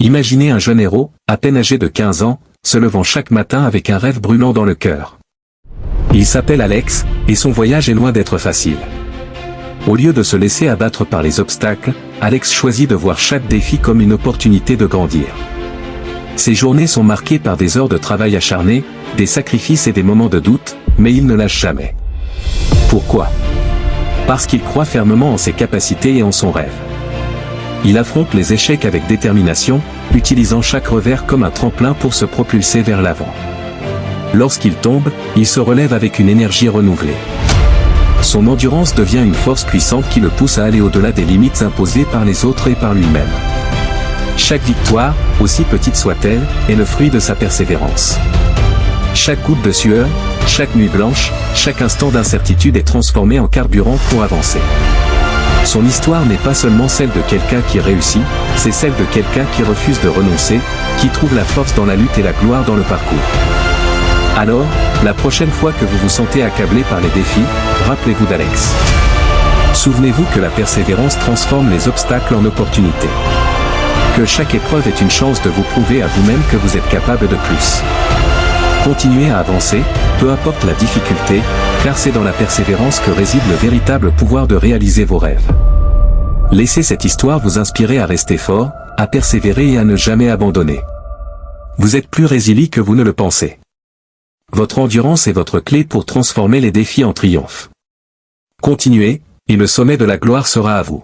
Imaginez un jeune héros, à peine âgé de 15 ans, se levant chaque matin avec un rêve brûlant dans le cœur. Il s'appelle Alex, et son voyage est loin d'être facile. Au lieu de se laisser abattre par les obstacles, Alex choisit de voir chaque défi comme une opportunité de grandir. Ses journées sont marquées par des heures de travail acharné, des sacrifices et des moments de doute, mais il ne lâche jamais. Pourquoi? Parce qu'il croit fermement en ses capacités et en son rêve. Il affronte les échecs avec détermination, utilisant chaque revers comme un tremplin pour se propulser vers l'avant. Lorsqu'il tombe, il se relève avec une énergie renouvelée. Son endurance devient une force puissante qui le pousse à aller au-delà des limites imposées par les autres et par lui-même. Chaque victoire, aussi petite soit-elle, est le fruit de sa persévérance. Chaque goutte de sueur, chaque nuit blanche, chaque instant d'incertitude est transformé en carburant pour avancer. Son histoire n'est pas seulement celle de quelqu'un qui réussit, c'est celle de quelqu'un qui refuse de renoncer, qui trouve la force dans la lutte et la gloire dans le parcours. Alors, la prochaine fois que vous vous sentez accablé par les défis, rappelez-vous d'Alex. Souvenez-vous que la persévérance transforme les obstacles en opportunités. Que chaque épreuve est une chance de vous prouver à vous-même que vous êtes capable de plus. Continuez à avancer, peu importe la difficulté, car c'est dans la persévérance que réside le véritable pouvoir de réaliser vos rêves. Laissez cette histoire vous inspirer à rester fort, à persévérer et à ne jamais abandonner. Vous êtes plus résilient que vous ne le pensez. Votre endurance est votre clé pour transformer les défis en triomphe. Continuez, et le sommet de la gloire sera à vous.